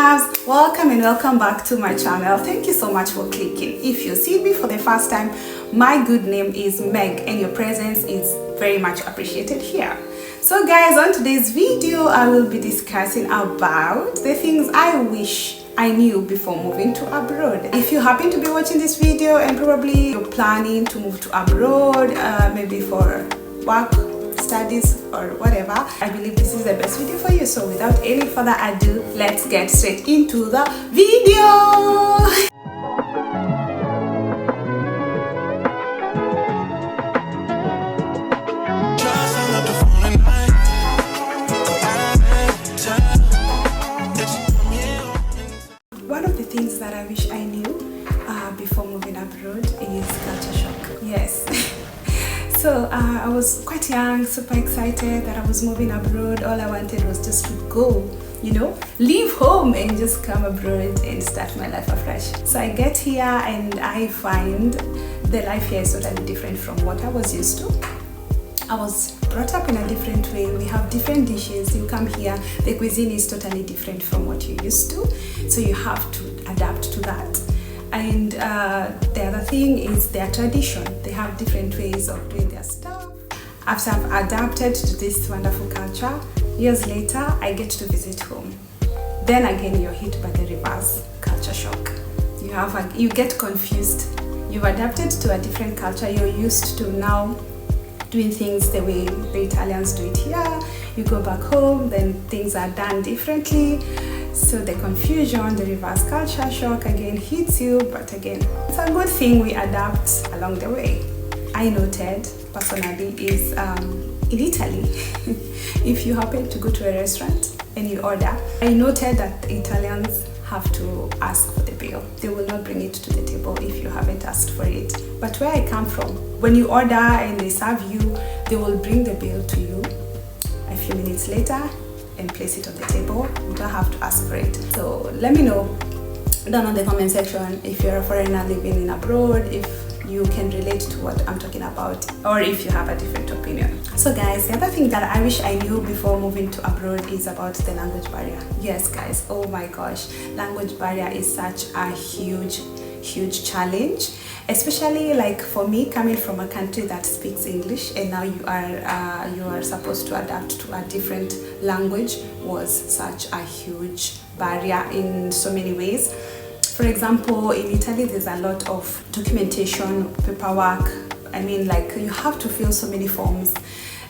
listeners, welcome and welcome back to my channel. Thank you so much for clicking. If you see me for the first time, my good name is Meg and your presence is very much appreciated here. So guys, on today's video I will be discussing about the things I wish I knew before moving to abroad. If you happen to be watching this video and probably you're planning to move to abroad, maybe for work, studies or whatever, I believe this is the best video for you. So without any further ado, let's get straight into the video. One of the things that I wish I knew before moving abroad is culture shock. Yes. So I was quite young, super excited that I was moving abroad. All I wanted was just to go, leave home and just come abroad and start my life afresh. So I get here and I find the life here is totally different from what I was used to. I was brought up in a different way. We have different dishes. You come here, the cuisine is totally different from what you're used to. So you have to adapt to that. And the other thing is their tradition. They have different ways of doing their stuff. After I've adapted to this wonderful culture, years later, I get to visit home. Then again, you're hit by the reverse culture shock. You get confused. You've adapted to a different culture. You're used to now doing things the way the Italians do it here. You go back home, then things are done differently. So the confusion, the reverse culture shock again hits you, but again, it's a good thing we adapt along the way. I noted personally is in Italy, if you happen to go to a restaurant and you order, I noted that the Italians have to ask for the bill. They will not bring it to the table if you haven't asked for it. But where I come from, when you order and they serve you, they will bring the bill to you a few minutes later and place it on the table. You don't have to ask for it. So let me know down on the comment section if you're a foreigner living in abroad, if you can relate to what I'm talking about, or if you have a different opinion. So guys, the other thing that I wish I knew before moving to abroad is about the language barrier. Yes guys, oh my gosh, language barrier is such a huge challenge, especially like for me, coming from a country that speaks English and now you are supposed to adapt to a different language was such a huge barrier in so many ways. For example, in Italy there's a lot of documentation, paperwork. I mean, like, you have to fill so many forms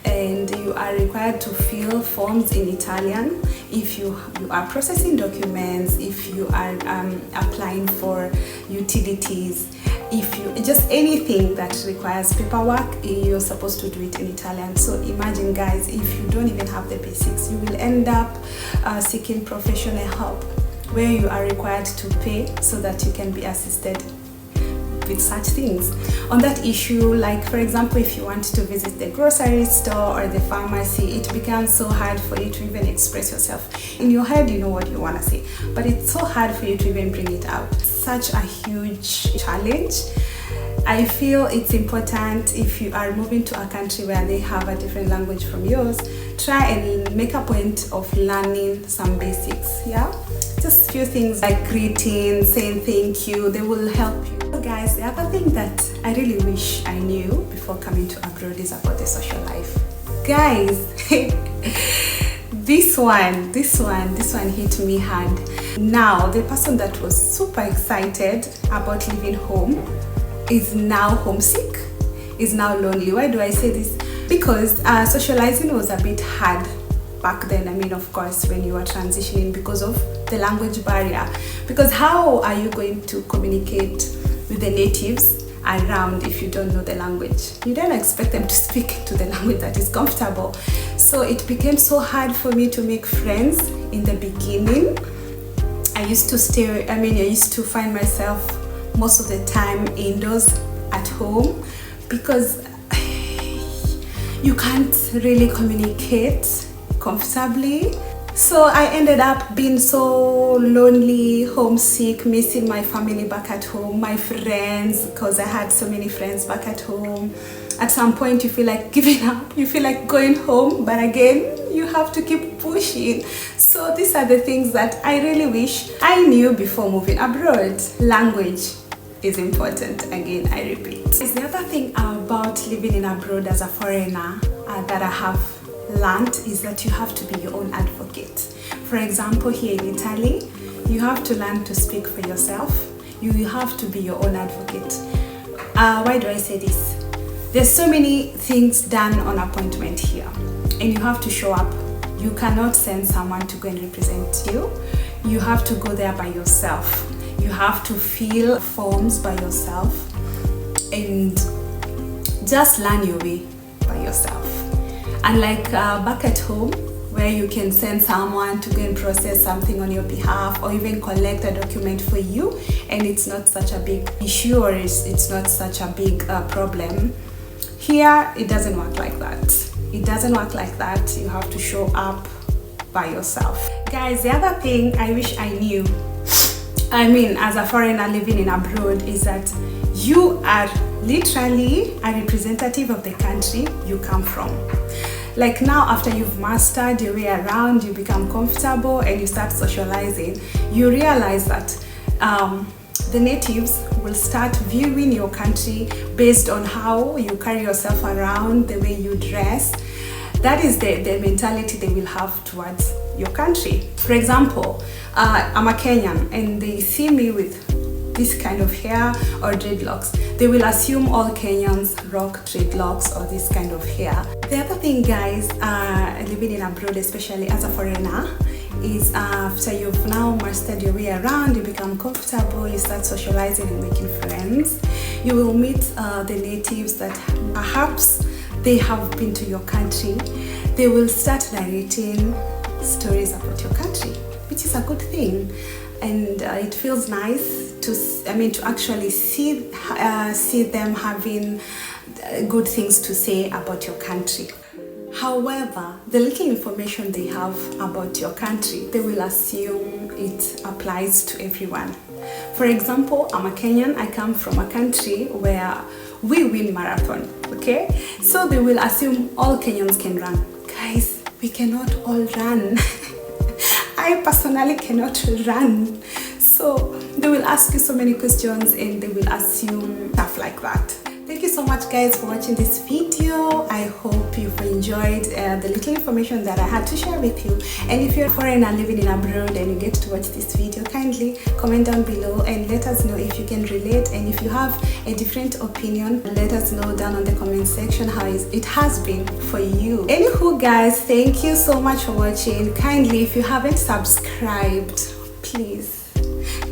and you are required to fill forms in Italian if you are processing documents, if you are applying for utilities, if you just anything that requires paperwork, you're supposed to do it in Italian. So imagine guys, if you don't even have the basics, you will end up seeking professional help where you are required to pay so that you can be assisted with such things. On that issue, like for example, if you want to visit the grocery store or the pharmacy, it becomes so hard for you to even express yourself. In your head, you know what you want to say, but it's so hard for you to even bring it out. Such a huge challenge. I feel it's important, if you are moving to a country where they have a different language from yours, try and make a point of learning some basics, yeah? Just a few things like greeting, saying thank you, they will help you. So guys, the other thing that I really wish I knew before coming to abroad is about the social life. Guys, this one hit me hard. Now, the person that was super excited about leaving home is now homesick, is now lonely. Why do I say this? Because socializing was a bit hard back then. I mean, of course, when you were transitioning because of the language barrier. Because how are you going to communicate with the natives around if you don't know the language? You don't expect them to speak to the language that is comfortable. So it became so hard for me to make friends in the beginning. I used to find myself most of the time indoors at home because you can't really communicate comfortably. So I ended up being so lonely, homesick, missing my family back at home, my friends, because I had so many friends back at home. At some point you feel like giving up, you feel like going home, but again you have to keep pushing. So these are the things that I really wish I knew before moving abroad. Language is important, again I repeat. The other thing about living in abroad as a foreigner that I have learned is that you have to be your own advocate. For example, here in Italy, you have to learn to speak for yourself. You have to be your own advocate. Why do I say this? There's so many things done on appointment here, and you have to show up. You cannot send someone to go and represent you. You have to go there by yourself. You have to fill forms by yourself and just learn your way by yourself. Unlike back at home, where you can send someone to go and process something on your behalf or even collect a document for you, and it's not such a big issue, or it's not such a big problem. Here, it doesn't work like that. It doesn't work like that. You have to show up by yourself. Guys, the other thing I wish I knew, as a foreigner living in abroad, is that you are literally a representative of the country you come from. Like now, after you've mastered your way around, you become comfortable and you start socializing, you realize that the natives will start viewing your country based on how you carry yourself around, the way you dress. That is the mentality they will have towards your country. For example, I'm a Kenyan and they see me with this kind of hair or dreadlocks. They will assume all Kenyans rock dreadlocks or this kind of hair. The other thing, guys, living in abroad, especially as a foreigner, is after you've now mastered your way around, you become comfortable, you start socializing and making friends, you will meet the natives that perhaps they have been to your country. They will start narrating stories about your country, which is a good thing, and it feels nice to actually see them having good things to say about your country. However, the little information they have about your country, they will assume it applies to everyone. For example, I'm a Kenyan. I come from a country where we win marathon, okay? So they will assume all Kenyans can run. Guys, we cannot all run. I personally cannot run. So they will ask you so many questions and they will assume stuff like that. Thank you so much, guys, for watching this video. I hope you've enjoyed the little information that I had to share with you. And if you're a foreigner living in abroad and you get to watch this video, kindly comment down below and let us know if you can relate, and if you have a different opinion, let us know down on the comment section how it has been for you. Anywho, guys, thank you so much for watching. Kindly, if you haven't subscribed, please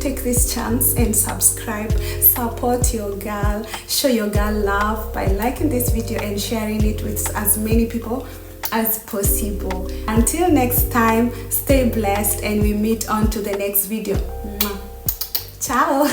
take this chance and subscribe. Support your girl, show your girl love by liking this video and sharing it with as many people as possible. Until next time, stay blessed and we meet on to the next video. Ciao.